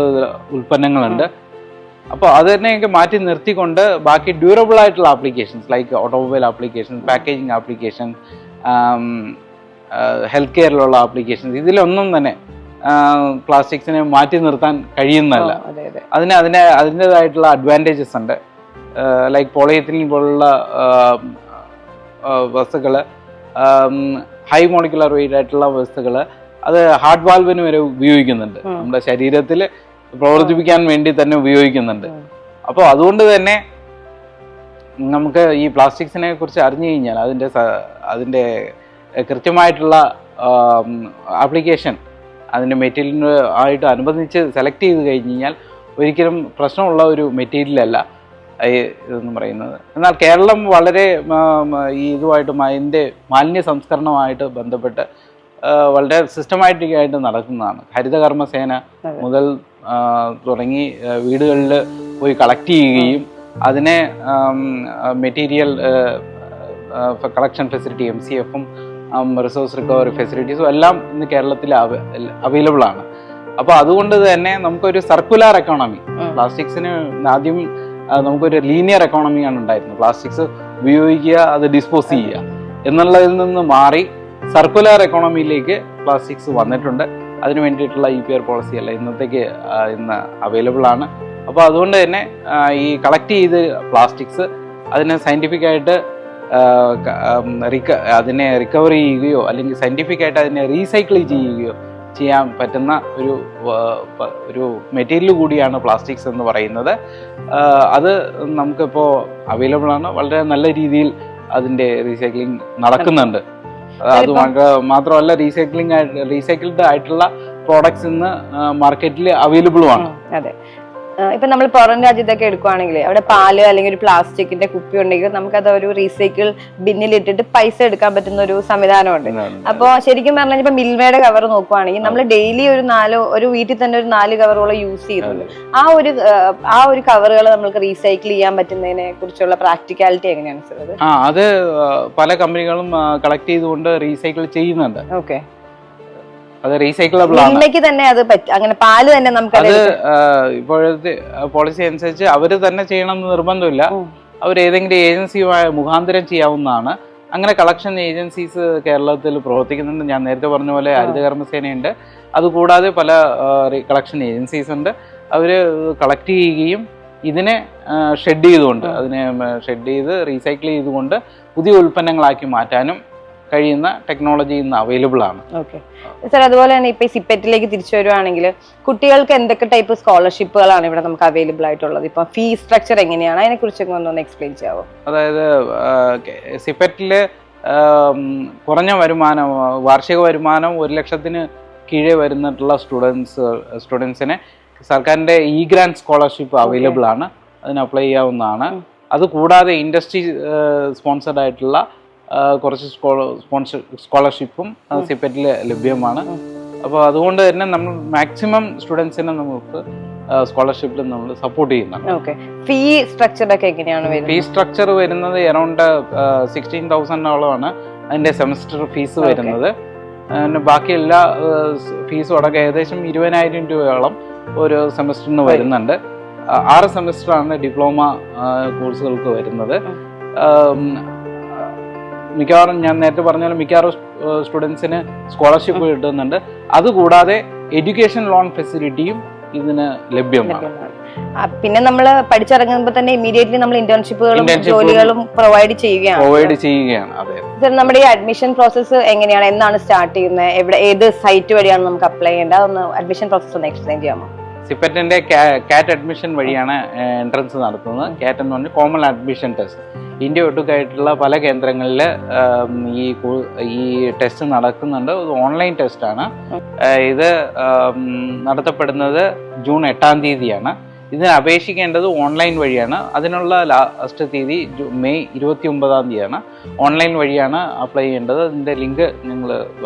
ഉൽപ്പന്നങ്ങളുണ്ട്. അപ്പോൾ അത് തന്നെയൊക്കെ മാറ്റി നിർത്തിക്കൊണ്ട് ബാക്കി ഡ്യൂറബിൾ ആയിട്ടുള്ള applications like automobile application, packaging application, health കെയറിലുള്ള ആപ്ലിക്കേഷൻസ്, ഇതിലൊന്നും തന്നെ പ്ലാസ്റ്റിക്സിനെ മാറ്റി നിർത്താൻ കഴിയുന്നതല്ല. അതിൻ്റെതായിട്ടുള്ള അഡ്വാൻറ്റേജസ് ഉണ്ട്. ലൈക്ക് പോളിയെത്തിലീൻ പോലുള്ള വസ്തുക്കൾ, ഹൈ മോളിക്കുലർ വെയിറ്റ് ആയിട്ടുള്ള വസ്തുക്കൾ, അത് ഹാർട്ട് വാൽവിന് വരെ ഉപയോഗിക്കുന്നുണ്ട്. നമ്മുടെ ശരീരത്തിൽ പ്രവർത്തിപ്പിക്കാൻ വേണ്ടി തന്നെ ഉപയോഗിക്കുന്നുണ്ട്. അപ്പോൾ അതുകൊണ്ട് തന്നെ നമുക്ക് ഈ പ്ലാസ്റ്റിക്സിനെ കുറിച്ച് അറിഞ്ഞു കഴിഞ്ഞാൽ അതിൻ്റെ കൃത്യമായിട്ടുള്ള ആപ്ലിക്കേഷൻ അതിൻ്റെ മെറ്റീരിയലിന് ആയിട്ട് അനുബന്ധിച്ച് സെലക്ട് ചെയ്ത് കഴിഞ്ഞ് കഴിഞ്ഞാൽ ഒരിക്കലും പ്രശ്നമുള്ള ഒരു മെറ്റീരിയലല്ല ഇതെന്ന് പറയുന്നത്. എന്നാൽ കേരളം വളരെ അതിൻ്റെ മാലിന്യ സംസ്കരണമായിട്ട് ബന്ധപ്പെട്ട് വളരെ സിസ്റ്റമാറ്റിക് ആയിട്ട് നടക്കുന്നതാണ്. ഹരിതകർമ്മസേന മുതൽ തുടങ്ങി വീടുകളിൽ പോയി കളക്ട് ചെയ്യുകയും അതിനെ മെറ്റീരിയൽ കളക്ഷൻ ഫെസിലിറ്റി MCF-ഉം റിസോഴ്സ് റിക്കവറി ഫെസിലിറ്റീസും എല്ലാം ഇന്ന് കേരളത്തിൽ അവൈലബിൾ ആണ്. അപ്പോൾ അതുകൊണ്ട് തന്നെ നമുക്കൊരു സർക്കുലർ എക്കോണമി, പ്ലാസ്റ്റിക്സിന് ആദ്യം നമുക്കൊരു ലീനിയർ എക്കോണമിയാണ് ഉണ്ടായിരുന്നത്. പ്ലാസ്റ്റിക്സ് ഉപയോഗിക്കുക, അത് ഡിസ്പോസ് ചെയ്യുക എന്നുള്ളതിൽ നിന്ന് മാറി സർക്കുലർ എക്കോണമിയിലേക്ക് പ്ലാസ്റ്റിക്സ് വന്നിട്ടുണ്ട്. അതിന് വേണ്ടിയിട്ടുള്ള EPR പോളിസി അല്ല ഇന്ന് അവൈലബിൾ ആണ്. അപ്പോൾ അതുകൊണ്ട് തന്നെ ഈ കളക്ട് ചെയ്ത് പ്ലാസ്റ്റിക്സ് അതിനെ സയൻറ്റിഫിക്കായിട്ട് അതിനെ റിക്കവറി ചെയ്യുകയോ അല്ലെങ്കിൽ സയൻറ്റിഫിക്കായിട്ട് അതിനെ റീസൈക്കിൾ ചെയ്യുകയോ ചെയ്യാൻ പറ്റുന്ന ഒരു മെറ്റീരിയൽ കൂടിയാണ് പ്ലാസ്റ്റിക്സ് എന്ന് പറയുന്നത്. അത് നമുക്കിപ്പോൾ അവൈലബിൾ ആണ്. വളരെ നല്ല രീതിയിൽ അതിൻ്റെ റീസൈക്ലിംഗ് നടക്കുന്നുണ്ട്. അത് മാത്രമല്ല റീസൈക്കിൾഡ് ആയിട്ടുള്ള പ്രോഡക്ട്സ് ഇന്ന് മാർക്കറ്റിൽ അവൈലബിളും ആണ്. അതെ, ഇപ്പൊ നമ്മൾ പുറം രാജ്യത്തൊക്കെ എടുക്കുവാണെങ്കിൽ അവിടെ പാല് അല്ലെങ്കിൽ ഒരു പ്ലാസ്റ്റിക്കിന്റെ കുപ്പി ഉണ്ടെങ്കിൽ നമുക്കത് ഒരു റീസൈക്കിൾ ബിന്നിൽ ഇട്ടിട്ട് പൈസ എടുക്കാൻ പറ്റുന്ന ഒരു സംവിധാനമുണ്ട്. അപ്പൊ ശരിക്കും പറഞ്ഞാൽ ഇപ്പൊ മിൽമയുടെ കവർ നോക്കുവാണെങ്കിൽ നമ്മൾ ഡെയിലി ഒരു വീട്ടിൽ തന്നെ ഒരു 4 കവറുകൾ യൂസ് ചെയ്യുന്നുണ്ട്. ആ ഒരു കവറുകൾ നമുക്ക് റീസൈക്കിൾ ചെയ്യാൻ പറ്റുന്നതിനെ കുറിച്ചുള്ള പ്രാക്ടിക്കാലിറ്റി എങ്ങനെയാണ് സർ? അത് പല കമ്പനികളും കളക്ട് ചെയ്തുകൊണ്ട് റീസൈക്കിൾ ചെയ്യുന്നുണ്ട്. ഓക്കെ, അത് റീസൈക്കിളബിൾ ആണ്. തന്നെ അത് അങ്ങനെ പാല് തന്നെ നമുക്ക് അത് ഇപ്പോഴത്തെ പോളിസി അനുസരിച്ച് അവര് തന്നെ ചെയ്യണം എന്ന് നിർബന്ധമില്ല. അവർ ഏതെങ്കിലും ഏജൻസി മുഖാന്തരം ചെയ്യാവുന്നതാണ്. അങ്ങനെ കളക്ഷൻ ഏജൻസീസ് കേരളത്തിൽ പ്രവർത്തിക്കുന്നുണ്ട്. ഞാൻ നേരത്തെ പറഞ്ഞ പോലെ ഹരിതകർമ്മസേനയുണ്ട്. അതുകൂടാതെ പല കളക്ഷൻ ഏജൻസീസ് ഉണ്ട്. അവര് കളക്ട് ചെയ്യുകയും ഇതിനെ ഷെഡ് ചെയ്ത് റീസൈക്കിൾ ചെയ്തുകൊണ്ട് പുതിയ ഉൽപ്പന്നങ്ങളാക്കി മാറ്റാനും കഴിയുന്ന ടെക്നോളജി ഇന്ന് അവൈലബിൾ ആണ്. ഓക്കെ സർ, അതുപോലെ തന്നെ ഇപ്പൊ സിപ്പറ്റിലേക്ക് തിരിച്ചു വരുവാണെങ്കിൽ കുട്ടികൾക്ക് എന്തൊക്കെ ടൈപ്പ് സ്കോളർഷിപ്പുകളാണ് ഇവിടെ നമുക്ക് അവൈലബിൾ ആയിട്ടുള്ളത്? ഇപ്പൊ ഫീ സ്ട്രക്ചർ എങ്ങനെയാണ്, അതിനെ കുറിച്ചൊക്കെ ഒന്ന് എക്സ്പ്ലെയിൻ ചെയ്യാവോ? അതായത് സിപ്പറ്റില് കുറഞ്ഞ വരുമാനം, വാർഷിക വരുമാനം 1 ലക്ഷത്തിന് കീഴെ വരുന്നിട്ടുള്ള സ്റ്റുഡൻസിന് സർക്കാരിന്റെ ഗ്രാന്റ് സ്കോളർഷിപ്പ് അവൈലബിൾ ആണ്. അതിന് അപ്ലൈ ചെയ്യാവുന്നതാണ്. അതുകൂടാതെ ഇൻഡസ്ട്രി സ്പോൺസർഡ് ആയിട്ടുള്ള കുറച്ച് സ്കോളർഷിപ്പും സിപ്പറ്റിൽ ലഭ്യമാണ്. അപ്പോൾ അതുകൊണ്ട് തന്നെ നമ്മൾ മാക്സിമം സ്റ്റുഡൻസിനെ നമുക്ക് സ്കോളർഷിപ്പിൽ നമ്മൾ സപ്പോർട്ട് ചെയ്യുന്നുണ്ട്. ഫീ സ്ട്രക്ചർ ഒക്കെ എങ്ങനെയാണ് വരുന്നത്? ഫീ സ്ട്രക്ചർ വരുന്നത് അറൌണ്ട് 16,000 അതിന്റെ സെമസ്റ്റർ ഫീസ് വരുന്നത്. ബാക്കി എല്ലാ ഫീസും അടക്കം ഏകദേശം 20,000 രൂപയോളം ഒരു സെമസ്റ്ററിന് വരുന്നുണ്ട്. 6 സെമസ്റ്ററാണ് ഡിപ്ലോമ കോഴ്സുകൾക്ക് വരുന്നത്. മിക്കവാറും ഞാൻ നേരത്തെ പറഞ്ഞ പോലെ മിക്കവാറും സ്റ്റുഡൻസിന് സ്കോളർഷിപ്പ് കിട്ടുന്നുണ്ട്. അതുകൂടാതെ എഡ്യൂക്കേഷൻ ലോൺ ഫെസിലിറ്റിയും ഇതിന് ലഭ്യമാണ്. പിന്നെ നമ്മൾ പഠിച്ചിറങ്ങുമ്പോൾ തന്നെ ഇമ്മീഡിയറ്റ്ലി നമ്മൾ ഇന്റേൺഷിപ്പുകളും ജോലികളും പ്രൊവൈഡ് ചെയ്യുകയാണ്. അതെ സർ, നമ്മുടെ ഈ അഡ്മിഷൻ പ്രോസസ്സ് എങ്ങനെയാണ്, എന്നാണ് സ്റ്റാർട്ട് ചെയ്യുന്നത്, ഏത് സൈറ്റ് വഴിയാണ് നമുക്ക് അപ്ലൈ ചെയ്യേണ്ടത്, അതൊന്ന് അഡ്മിഷൻ പ്രോസസ്സ് ഒന്ന് എക്സ്പ്ലെയിൻ ചെയ്യാമോ? സിപ്പറ്റിന്റെ കാറ്റ് അഡ്മിഷൻ വഴിയാണ് എൻട്രൻസ് നടത്തുന്നത്. കാറ്റ് എന്ന് പറഞ്ഞാൽ കോമൺ അഡ്മിഷൻ ടെസ്റ്റ്. ഇന്ത്യ ഒട്ടുക്കായിട്ടുള്ള പല കേന്ദ്രങ്ങളിൽ ഈ ടെസ്റ്റ് നടക്കുന്നുണ്ട്. ഓൺലൈൻ ടെസ്റ്റാണ്. ഇത് നടത്തപ്പെടുന്നത് ജൂൺ 8-ാം തീയതിയാണ്. ഇതിന് അപേക്ഷിക്കേണ്ടത് ഓൺലൈൻ വഴിയാണ്. അതിനുള്ള ലാസ്റ്റ് തീയതി മെയ് 29-ാം തീയതിയാണ്. ഓൺലൈൻ വഴിയാണ് അപ്ലൈ ചെയ്യേണ്ടത്. അതിൻ്റെ ലിങ്ക് നിങ്ങൾ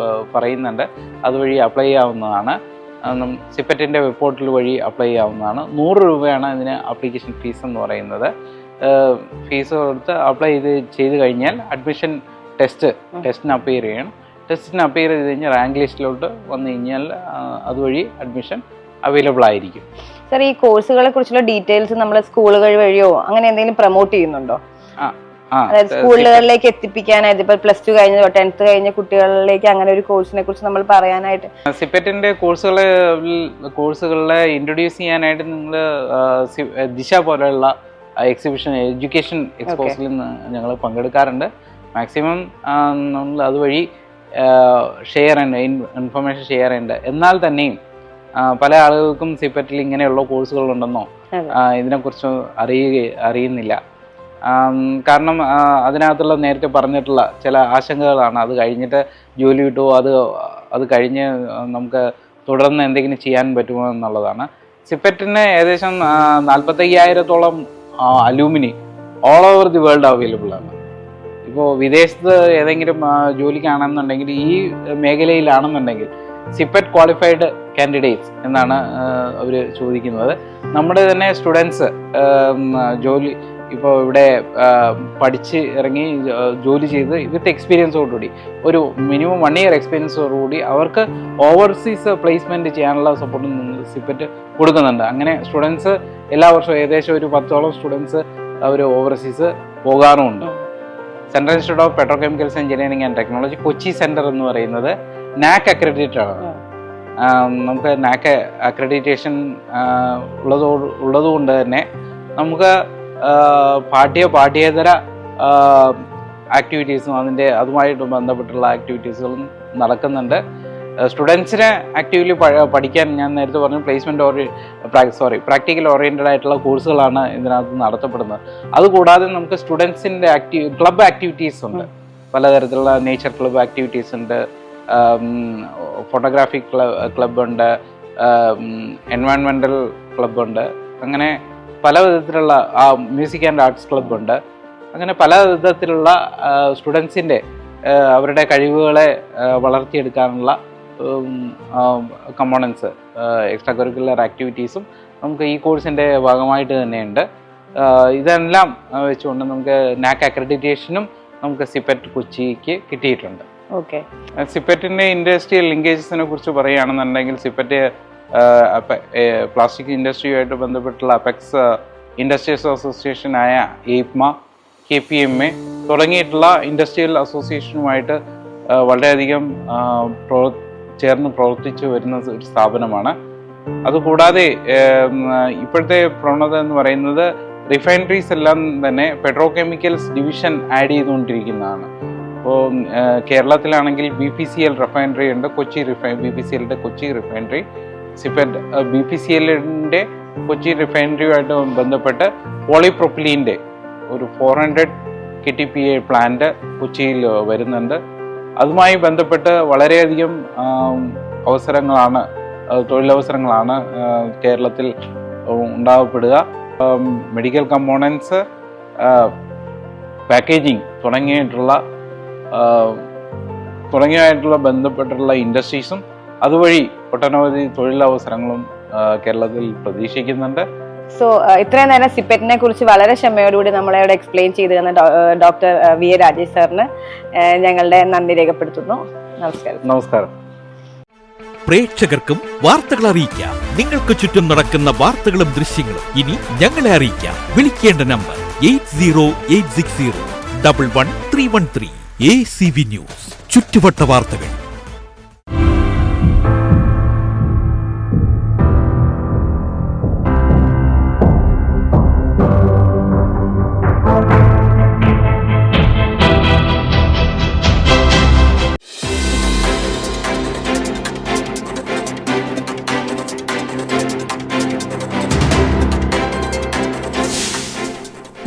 പറയുന്നുണ്ട്. അതുവഴി അപ്ലൈ ചെയ്യാവുന്നതാണ്. സിപ്പറ്റിൻ്റെ വെബ് പോർട്ടൽ വഴി അപ്ലൈ ചെയ്യാവുന്നതാണ്. 100 രൂപയാണ് ഇതിന് ആപ്ലിക്കേഷൻ ഫീസ് എന്ന് പറയുന്നത്. ഫീസ് കൊടുത്ത് അപ്ലൈ ചെയ്ത് കഴിഞ്ഞാൽ അഡ്മിഷൻ ടെസ്റ്റിന് അപ്പിയർ ചെയ്യണം. ടെസ്റ്റിന് അപ്പിയർ ചെയ്ത് കഴിഞ്ഞാൽ റാങ്ക് ലിസ്റ്റിലോട്ട് വന്നു കഴിഞ്ഞാൽ അതുവഴി അഡ്മിഷൻ അവൈലബിൾ ആയിരിക്കും. സർ, ഈ കോഴ്സുകളെ കുറിച്ചുള്ള ഡീറ്റെയിൽസ് നമ്മൾ സ്കൂളുകൾ വഴിയോ അങ്ങനെ എന്തെങ്കിലും പ്രൊമോട്ട് ചെയ്യുന്നുണ്ടോ? അതായത് സ്കൂളുകളിലേക്ക് എത്തിപ്പിക്കാനായിട്ട് ഇപ്പൊ +2 കഴിഞ്ഞ 10th കഴിഞ്ഞ കുട്ടികളിലേക്ക് അങ്ങനെ ഒരു കോഴ്സിനെ കുറിച്ച് നമ്മൾ പറയാനായിട്ട് സിപ്പറ്റിന്റെ കോഴ്സുകളെ ഇൻട്രൊഡ്യൂസ് ചെയ്യാനായിട്ട് നിങ്ങൾ ദിശ പോലെയുള്ള എക്സിബിഷൻ എഡ്യൂക്കേഷൻ എക്സ്പോസിൽ ഞങ്ങൾ പങ്കെടുക്കാറുണ്ട്. മാക്സിമം നമ്മൾ അതുവഴി ഇൻഫർമേഷൻ ഷെയർ ചെയ്യുന്നുണ്ട്. എന്നാൽ തന്നെയും പല ആളുകൾക്കും സിപ്പറ്റിൽ ഇങ്ങനെയുള്ള കോഴ്സുകളുണ്ടെന്നോ ഇതിനെക്കുറിച്ച് അറിയുന്നില്ല. കാരണം അതിനകത്തുള്ള നേരത്തെ പറഞ്ഞിട്ടുള്ള ചില ആശങ്കകളാണ്. അത് കഴിഞ്ഞിട്ട് ജോലി കിട്ടുമോ, അത് കഴിഞ്ഞ് നമുക്ക് തുടർന്ന് എന്തെങ്കിലും ചെയ്യാൻ പറ്റുമോ എന്നുള്ളതാണ്. സിപ്പറ്റിന് ഏകദേശം 45,000-ഓളം alumni all over the world available ആണ്. ഇപ്പോൾ വിദേശത്ത് ഏതെങ്കിലും ജോലിക്കാണെന്നുണ്ടെങ്കിൽ ഈ മേഖലയിലാണെന്നുണ്ടെങ്കിൽ സിപ്പറ്റ് ക്വാളിഫൈഡ് കാൻഡിഡേറ്റ്സ് എന്നാണ് അവർ ചോദിക്കുന്നത്. നമ്മുടെ തന്നെ സ്റ്റുഡൻസ് ജോലി ഇപ്പോൾ ഇവിടെ പഠിച്ച് ഇറങ്ങി ജോലി ചെയ്ത് വിത്ത് എക്സ്പീരിയൻസോടുകൂടി ഒരു മിനിമം 1 ഇയർ എക്സ്പീരിയൻസോടുകൂടി അവർക്ക് ഓവർസീസ് പ്ലേസ്മെൻറ്റ് ചെയ്യാനുള്ള സപ്പോർട്ടും സിപ്പറ്റ് കൊടുക്കുന്നുണ്ട്. അങ്ങനെ സ്റ്റുഡൻസ് എല്ലാ വർഷവും ഏകദേശം ഒരു 10ഓളം സ്റ്റുഡൻസ് അവർ ഓവർസീസ് പോകാറുമുണ്ട്. Central institute of petrochemicals engineering and technology Kochi centre എന്ന് പറയുന്നത് NAC അക്രഡിറ്റഡ് ആണ്. നമുക്ക് NAC അക്രഡിറ്റേഷൻ ഉള്ളതുകൊണ്ട് തന്നെ നമുക്ക് പാഠ്യേതര ആക്ടിവിറ്റീസും അതുമായിട്ട് ബന്ധപ്പെട്ടുള്ള ആക്ടിവിറ്റീസുകളും നടക്കുന്നുണ്ട്. സ്റ്റുഡൻസിനെ ആക്റ്റീവ്ലി പഠിക്കാൻ ഞാൻ നേരത്തെ പറഞ്ഞു പ്രാക്ടിക്കൽ ഓറിയൻറ്റഡ് ആയിട്ടുള്ള കോഴ്സുകളാണ് ഇതിനകത്ത് നടത്തപ്പെടുന്നത്. അതുകൂടാതെ നമുക്ക് സ്റ്റുഡൻസിൻ്റെ ക്ലബ് ആക്ടിവിറ്റീസ് ഉണ്ട്. പലതരത്തിലുള്ള നേച്ചർ ക്ലബ്ബ് ആക്ടിവിറ്റീസ് ഉണ്ട്, ഫോട്ടോഗ്രാഫി ക്ലബ്ബുണ്ട്, എൻവയൺമെൻ്റൽ ക്ലബ്ബുണ്ട്, അങ്ങനെ പല വിധത്തിലുള്ള മ്യൂസിക് ആൻഡ് ആർട്സ് ക്ലബ്ബുണ്ട്. അങ്ങനെ പല വിധത്തിലുള്ള സ്റ്റുഡൻസിൻ്റെ അവരുടെ കഴിവുകളെ വളർത്തിയെടുക്കാനുള്ള കമ്പോണൻസ്, എക്സ്ട്രാ കരിക്കുലർ ആക്ടിവിറ്റീസും നമുക്ക് ഈ കോഴ്സിൻ്റെ ഭാഗമായിട്ട് തന്നെയുണ്ട്. ഇതെല്ലാം വെച്ചുകൊണ്ട് നമുക്ക് നാക് അക്രഡിറ്റേഷനും നമുക്ക് സിപെറ്റ് കൊച്ചിക്ക് കിട്ടിയിട്ടുണ്ട്. ഓക്കെ. സിപെറ്റിൻ്റെ ഇൻഡസ്ട്രിയൽ ലിങ്കേജസിനെ കുറിച്ച് പറയുകയാണെന്നുണ്ടെങ്കിൽ സിപെറ്റ് പ്ലാസ്റ്റിക് ഇൻഡസ്ട്രിയുമായിട്ട് ബന്ധപ്പെട്ടുള്ള അപെക്സ് ഇൻഡസ്ട്രീസ് അസോസിയേഷനായ എയ്പ്മ, KPMA തുടങ്ങിയിട്ടുള്ള ഇൻഡസ്ട്രിയൽ അസോസിയേഷനുമായിട്ട് വളരെയധികം ചേർന്ന് പ്രവർത്തിച്ചു വരുന്ന ഒരു സ്ഥാപനമാണ്. അതുകൂടാതെ ഇപ്പോഴത്തെ പ്രവണത എന്ന് പറയുന്നത് റിഫൈനറീസ് എല്ലാം തന്നെ പെട്രോ കെമിക്കൽസ് ഡിവിഷൻ ആഡ് ചെയ്തുകൊണ്ടിരിക്കുന്നതാണ്. അപ്പോൾ കേരളത്തിലാണെങ്കിൽ BPCL റിഫൈനറി ഉണ്ട്, BPCLന്റെ കൊച്ചി റിഫൈനറി. സിപെറ്റ് BPCLന്റെ കൊച്ചി റിഫൈനറിയുമായിട്ട് ബന്ധപ്പെട്ട് പോളിപ്രൊപ്പിലീൻ്റെ ഒരു 400 KTPA പ്ലാന്റ് കൊച്ചിയിൽ വരുന്നുണ്ട്. അതുമായി ബന്ധപ്പെട്ട് വളരെയധികം തൊഴിലവസരങ്ങളാണ് കേരളത്തിൽ ഉണ്ടാകപ്പെടുക. മെഡിക്കൽ കമ്പോണൻസ്, പാക്കേജിങ് തുടങ്ങിയതായിട്ടുള്ള ബന്ധപ്പെട്ടുള്ള ഇൻഡസ്ട്രീസും അതുവഴി ഒട്ടനവധി തൊഴിലവസരങ്ങളും കേരളത്തിൽ പ്രതീക്ഷിക്കുന്നുണ്ട്. സോ ഇത്രയും നേരം സിപെറ്റിനെ കുറിച്ച് വളരെ ക്ഷമയോടുകൂടി നമ്മളെ എക്സ്പ്ലെയിൻ ചെയ്തു തന്ന ഡോക്ടർ VA രാജേഷ് സാറിന് ഞങ്ങളുടെ നന്ദി രേഖപ്പെടുത്തുന്നു. നമസ്കാരം. പ്രേക്ഷകർക്കും വാർത്തകൾ അറിയിക്കാം. നിങ്ങൾക്ക് ചുറ്റും നടക്കുന്ന വാർത്തകളും ദൃശ്യങ്ങളും ഇനി ഞങ്ങളെ അറിയിക്കാം. വിളിക്കേണ്ട നമ്പർ 8086011313. ACV ന്യൂസ്, ചുറ്റുവട്ട വാർത്തകൾ.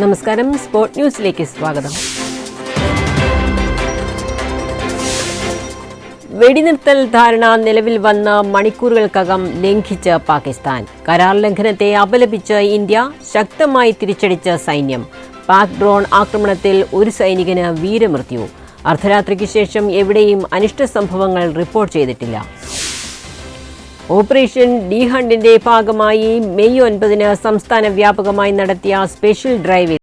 നമസ്കാരം, സ്പോർട് ന്യൂസിലേക്ക് സ്വാഗതം. വെടിനിർത്തൽ ധാരണ നിലവിൽ വന്ന മണിക്കൂറുകൾക്കകം ലംഘിച്ച് പാകിസ്ഥാൻ. കരാർ ലംഘനത്തെ അപലപിച്ച് ഇന്ത്യ, ശക്തമായി തിരിച്ചടിച്ച സൈന്യം. പാക് ഡ്രോൺ ആക്രമണത്തിൽ ഒരു സൈനികന് വീരമൃത്യു. അർദ്ധരാത്രിക്ക് ശേഷം എവിടെയും അനിഷ്ട സംഭവങ്ങൾ റിപ്പോർട്ട് ചെയ്തിട്ടില്ല. ഓപ്പറേഷൻ ഡി ഹണ്ടിന്റെ ഭാഗമായി മെയ് 9 സംസ്ഥാന വ്യാപകമായി നടത്തിയ സ്പെഷ്യൽ ഡ്രൈവിൽ